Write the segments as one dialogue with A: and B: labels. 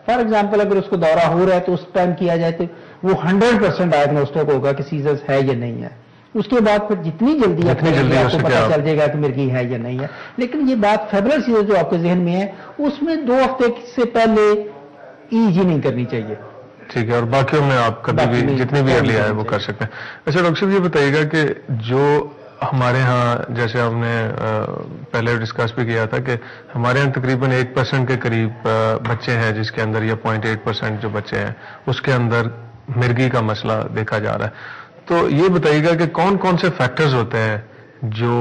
A: For example اگر اس کو دورہ ہو رہا ہے تو اس ٹائم کیا جائے تو وہ 100% ڈائگنوسٹک ہوگا کہ سیزرز ہے یا نہیں ہے. اس کے بعد پھر جتنی جلدی آپ کو پتا چل جائے گا کہ مرگی ہے یا نہیں ہے. لیکن یہ بات فیبرل سیزر جو آپ کے ذہن میں ہے اس میں 2 ہفتے سے پہلے ایجی نہیں کرنی چاہیے.
B: ٹھیک ہے. اور باقیوں میں آپ کبھی بھی جتنی بھی ارلی آئے وہ کر سکتے ہیں. اچھا ڈاکٹر صاحب یہ بتائیے گا کہ جو ہمارے ہاں جیسے ہم نے پہلے ڈسکس بھی کیا تھا کہ ہمارے ہاں تقریباً 1% کے قریب بچے ہیں جس کے اندر یا 0.8% جو بچے ہیں اس کے اندر مرگی کا مسئلہ دیکھا جا رہا ہے. تو یہ بتائیے گا کہ کون کون سے فیکٹرز ہوتے ہیں جو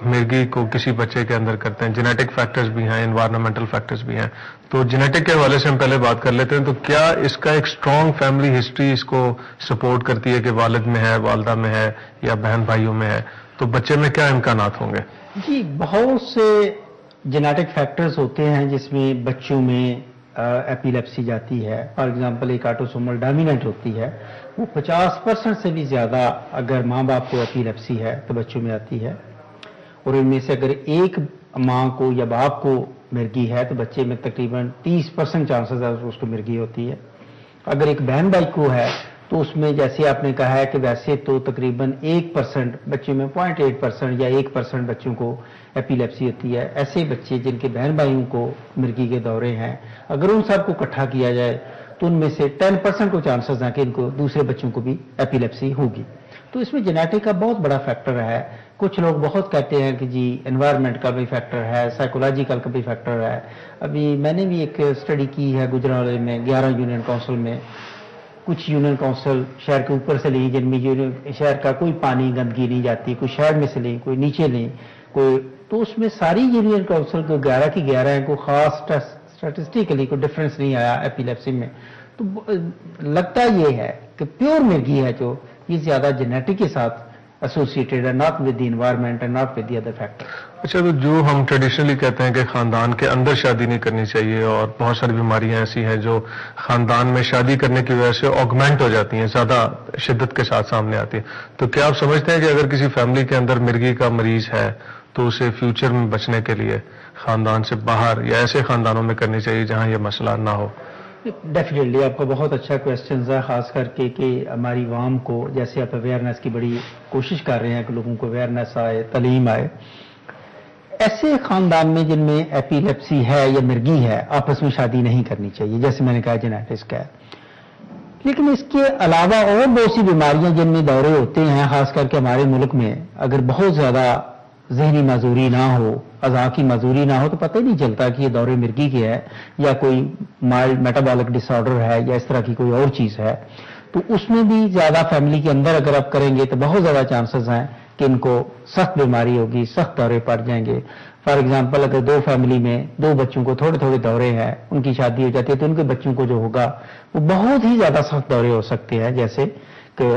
B: مرگی کو کسی بچے کے اندر کرتے ہیں. جینیٹک فیکٹرز بھی ہیں, انوائرمنٹل فیکٹرز بھی ہیں. تو جینیٹک کے حوالے سے ہم پہلے بات کر لیتے ہیں. تو کیا اس کا ایک اسٹرانگ فیملی ہسٹری اس کو سپورٹ کرتی ہے کہ والد میں ہے, والدہ میں ہے یا بہن بھائیوں میں ہے, تو بچے میں کیا امکانات ہوں گے؟
A: جی بہت سے جینیٹک فیکٹرز ہوتے ہیں جس میں بچوں میں ایپیلیپسی جاتی ہے. فار ایگزامپل ایک آٹوسومل ڈومیننٹ ہوتی ہے, وہ 50% سے بھی زیادہ اگر ماں باپ کو ایپیلیپسی ہے تو بچوں میں آتی ہے. اور ان میں سے اگر ایک ماں کو یا باپ کو مرگی ہے تو بچے میں تقریباً 30% چانسز ہے اس کو مرگی ہوتی ہے. اگر ایک بہن بھائی کو ہے تو اس میں جیسے آپ نے کہا ہے کہ ویسے تو تقریباً 1% بچوں میں 0.8% یا 1% بچوں کو ایپیلیپسی ہوتی ہے. ایسے بچے جن کے بہن بھائیوں کو مرگی کے دورے ہیں اگر ان سب کو اکٹھا کیا جائے تو ان میں سے 10% کو چانسز ہیں کہ ان کو دوسرے بچوں کو بھی ایپیلیپسی ہوگی. تو اس میں جینیٹک کا بہت بڑا فیکٹر ہے. کچھ لوگ بہت کہتے ہیں کہ جی انوائرمنٹ کا بھی فیکٹر ہے, سائیکولوجیکل کا بھی فیکٹر ہے. ابھی میں نے بھی ایک اسٹڈی کی ہے گجرانوالے میں 11 یونین کونسل میں. کچھ یونین کونسل شہر کے اوپر سے لیں جن میں شہر کا کوئی پانی گندگی نہیں جاتی, کوئی شہر میں سے لیں, کوئی نیچے لیں, کوئی تو اس میں ساری یونین کونسل کو 11 کی 11 ہیں, کوئی خاص اسٹیٹسٹیکلی کوئی ڈفرینس نہیں آیا ایپیلیپسی میں. تو لگتا یہ ہے کہ پیور مرگی ہے جو یہ زیادہ جینیٹک کے ساتھ ایسوسیٹیڈ ہے, not with the environment and not with the other factor.
B: اچھا تو جو ہم ٹریڈیشنلی کہتے ہیں کہ خاندان کے اندر شادی نہیں کرنی چاہیے اور بہت ساری بیماریاں ایسی ہیں جو خاندان میں شادی کرنے کی وجہ سے آگمنٹ ہو جاتی ہیں, زیادہ شدت کے ساتھ سامنے آتی ہیں, تو کیا آپ سمجھتے ہیں کہ اگر کسی فیملی کے اندر مرگی کا مریض ہے تو اسے فیوچر میں بچنے کے لیے خاندان سے باہر یا ایسے خاندانوں میں کرنی چاہیے جہاں یہ مسئلہ نہ ہو؟
A: ڈیفینیٹلی آپ کا بہت اچھا کویسچنز ہے, خاص کر کے کہ ہماری عوام کو جیسے آپ اویئرنیس کی بڑی کوشش کر رہے ہیں کہ لوگوں کو اویئرنیس آئے, تعلیم آئے. ایسے خاندان میں جن میں ایپیلیپسی ہے یا مرگی ہے آپس میں شادی نہیں کرنی چاہیے, جیسے میں نے کہا جینیٹکس کا ہے. لیکن اس کے علاوہ اور بہت سی بیماریاں جن میں دورے ہوتے ہیں, خاص کر کے ہمارے ملک میں اگر بہت زیادہ ذہنی معذوری نہ ہو, اعضاء کی معذوری نہ ہو تو پتہ ہی نہیں چلتا کہ یہ دورے مرگی کے ہے یا کوئی مائلڈ میٹابولک ڈس آرڈر ہے یا اس طرح کی کوئی اور چیز ہے. تو اس میں بھی زیادہ فیملی کے اندر اگر آپ کریں گے تو بہت زیادہ چانسز ہیں کہ ان کو سخت بیماری ہوگی, سخت دورے پڑ جائیں گے. فار ایگزامپل اگر 2 فیملی میں 2 بچوں کو تھوڑے تھوڑے دورے ہیں, ان کی شادی ہو جاتی ہے تو ان کے بچوں کو جو ہوگا وہ بہت ہی زیادہ سخت دورے ہو سکتے ہیں, جیسے کہ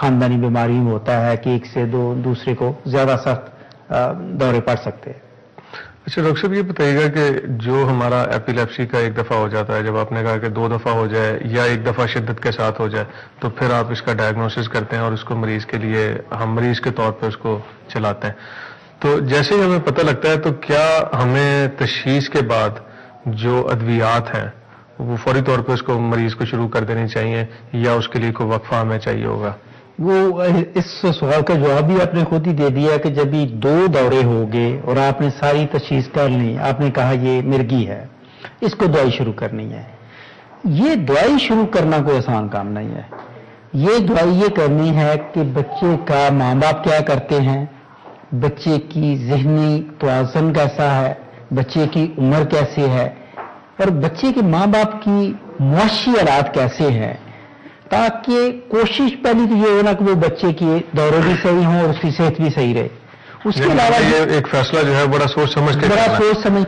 A: خاندانی بیماری میں ہوتا ہے کہ ایک سے دوسرے کو زیادہ سخت دورے پڑ سکتے ہیں.
B: اچھا ڈاکٹر صاحب یہ بتائیے گا کہ جو ہمارا ایپیلیپسی کا ایک دفعہ ہو جاتا ہے, جب آپ نے کہا کہ 2 دفعہ ہو جائے یا ایک دفعہ شدت کے ساتھ ہو جائے تو پھر آپ اس کا ڈائگنوسس کرتے ہیں اور اس کو مریض کے لیے ہم مریض کے طور پہ اس کو چلاتے ہیں. تو جیسے ہی ہمیں پتہ لگتا ہے تو کیا ہمیں تشخیص کے بعد جو ادویات ہیں وہ فوری طور پہ اس کو مریض کو شروع کر دینی چاہیے یا اس کے لیے کوئی وقفہ ہمیں چاہیے ہوگا؟
A: وہ اس سوال کا جواب بھی آپ نے خود ہی دے دیا کہ جب 2 دورے ہو گئے اور آپ نے ساری تشخیص کر لی, آپ نے کہا یہ مرگی ہے, اس کو دوائی شروع کرنی ہے. یہ دوائی شروع کرنا کوئی آسان کام نہیں ہے. یہ دوائی یہ کرنی ہے کہ بچے کا ماں باپ کیا کرتے ہیں, بچے کی ذہنی توازن کیسا ہے, بچے کی عمر کیسے ہے اور بچے کے ماں باپ کی معاشی حالات کیسے ہیں, تاکہ کوشش پہلی تو یہ ہونا کہ وہ بچے کے دورے بھی صحیح ہوں اور اس کی صحت بھی صحیح رہے. اس کے علاوہ
B: یہ ایک فیصلہ جو ہے بڑا سوچ سمجھ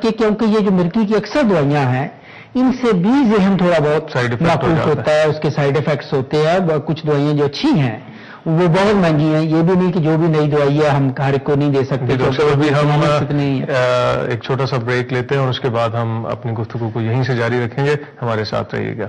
B: کے
A: کیونکہ یہ جو مرگی کی اکثر دوائیاں ہیں ان سے بھی ذہن تھوڑا بہت محفوظ ہوتا ہے, اس کے سائیڈ ایفیکٹس ہوتے ہیں. کچھ دوائیاں جو اچھی ہیں وہ بہت مہنگی ہیں, یہ بھی نہیں کہ جو بھی نئی دوائی ہے ہم ہر ایک کو نہیں دے سکتے.
B: ابھی ہم ایک چھوٹا سا بریک لیتے ہیں اور اس کے بعد ہم اپنی گفتگو کو یہیں سے جاری رکھیں گے. ہمارے ساتھ رہیے گا.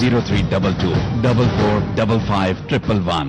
C: 0322 4455 111।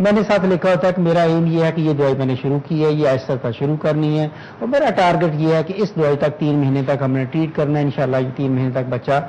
A: میں نے ساتھ لکھا ہوتا ہے کہ میرا ایم یہ ہے کہ یہ دوائی میں نے شروع کی ہے، یہ ایسا شروع کرنی ہے، اور میرا ٹارگٹ یہ ہے کہ اس دوائی تک 3 مہینے تک ہم نے ٹریٹ کرنا ہے، انشاءاللہ یہ 3 مہینے تک بچہ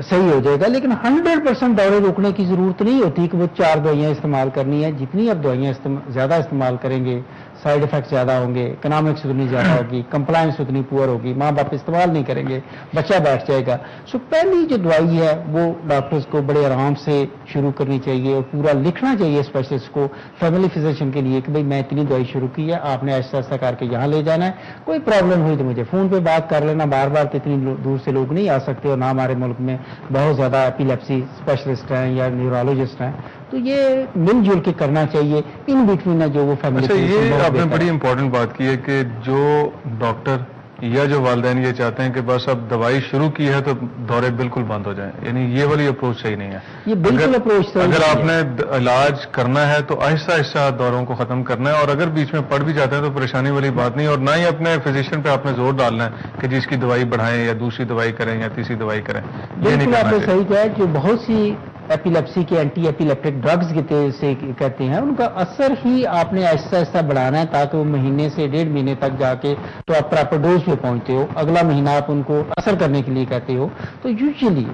A: صحیح ہو جائے گا. لیکن 100% دورے روکنے کی ضرورت نہیں ہوتی کہ وہ 4 دوائیاں استعمال کرنی ہے. جتنی آپ دوائیاں زیادہ استعمال کریں گے، سائیڈ افیکٹ زیادہ ہوں گے، اکنامکس اتنی زیادہ ہوگی، کمپلائنس اتنی پور ہوگی، ماں باپ استعمال نہیں کریں گے، بچہ بیٹھ جائے گا. سو پہلی جو دوائی ہے وہ ڈاکٹرز کو بڑے آرام سے شروع کرنی چاہیے اور پورا لکھنا چاہیے اسپیشلسٹ کو، فیملی فزیشین کے لیے کہ بھئی میں اتنی دوائی شروع کی ہے، آپ نے ایسا ایسا کر کے یہاں لے جانا ہے. کوئی پرابلم ہوئی تو مجھے فون پہ بات کر لینا. بار بار تو اتنی دور سے لوگ نہیں آ سکتے، اور نہ ہمارے ملک میں بہت زیادہ ایپیلیپسی اسپیشلسٹ ہیں یا نیورولوجسٹ ہیں. تو یہ مل جل کے کرنا چاہیے. ان بٹوین جو وہ فیملی.
B: اچھا، یہ آپ نے بڑی امپورٹنٹ بات کی ہے کہ جو ڈاکٹر یا جو والدین یہ چاہتے ہیں کہ بس اب دوائی شروع کی ہے تو دورے بالکل بند ہو جائیں، یعنی یہ والی اپروچ صحیح نہیں ہے.
A: یہ بالکل اپروچ
B: اگر آپ نے علاج کرنا ہے تو آہستہ آہستہ دوروں کو ختم کرنا ہے، اور اگر بیچ میں پڑ بھی جاتے ہیں تو پریشانی والی بات نہیں، اور نہ ہی اپنے فزیشین پہ آپ نے زور ڈالنا ہے کہ جس کی دوائی بڑھائیں یا دوسری دوائی کریں یا تیسری دوائی کریں. یہ نہیں
A: بالکل آپ نے
B: کرنا
A: صحیح کہا کہ بہت سی ایپیلیپسی کے اینٹی ایپیلیپٹک ڈرگز سے کہتے ہیں، ان کا اثر ہی آپ نے آہستہ آہستہ بڑھانا ہے تاکہ وہ مہینے سے 1.5 مہینے تک جا کے تو آپ پراپر ڈوز پہ پہنچتے ہو. اگلا مہینہ آپ ان کو اثر کرنے کے لیے کہتے ہو تو یوزلی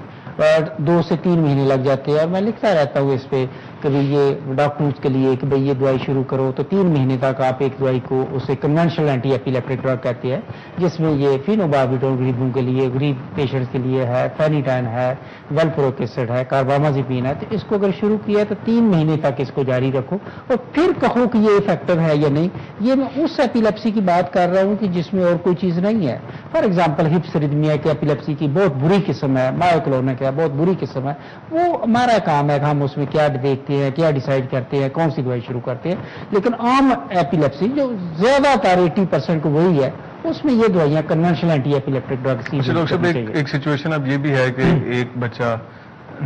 A: 2 سے 3 مہینے لگ جاتے ہیں. اور میں لکھتا رہتا ہوں اس پہ کبھی یہ ڈاکٹرز کے لیے کہ بھئی یہ دوائی شروع کرو تو 3 مہینے تک آپ ایک دوائی کو اسے کنونشنل اینٹی ایپیلیپٹک ڈرگ کہتے ہیں، جس میں یہ فینوباربیٹول غریبوں کے لیے، غریب پیشنٹس کے لیے ہے، فینیٹائن ہے، ویلپروک ایسڈ ہے، کاربامازیپین ہے. تو اس کو اگر شروع کیا ہے تو 3 مہینے تک اس کو جاری رکھو اور پھر کہو کہ یہ افیکٹو ہے یا نہیں. یہ میں اس ایپیلیپسی کی بات کر رہا ہوں کہ جس میں اور کوئی چیز نہیں ہے. فار ایگزامپل ہپس ریدمیا کی ایپیلیپسی کی بہت بری قسم ہے، مایوکلونک ہے، بہت بری قسم ہے. وہ ہمارا کام ہے کہ ہم اس میں کیا دیکھتے ہیں، کیا ڈیسائیڈ کرتے ہیں، کون سی دوائی شروع کرتے ہیں. لیکن عام ایپیلیپسی جو زیادہ تر 80% کو وہی ہے، اس میں یہ دوائیاں conventional anti epileptic drugs.
B: Doctor صاحب ایک سچویشن اب یہ بھی ہے کہ ایک بچہ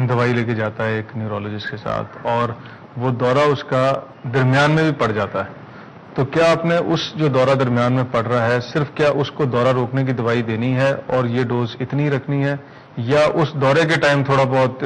B: دوائی لے کے جاتا ہے ایک نیورولوجسٹ کے ساتھ اور وہ دورہ اس کا درمیان میں بھی پڑ جاتا ہے، تو کیا آپ نے اس جو دورہ درمیان میں پڑ رہا ہے صرف کیا اس کو دورہ روکنے کی دوائی دینی ہے اور یہ ڈوز اتنی رکھنی ہے، یا اس دورے کے ٹائم تھوڑا بہت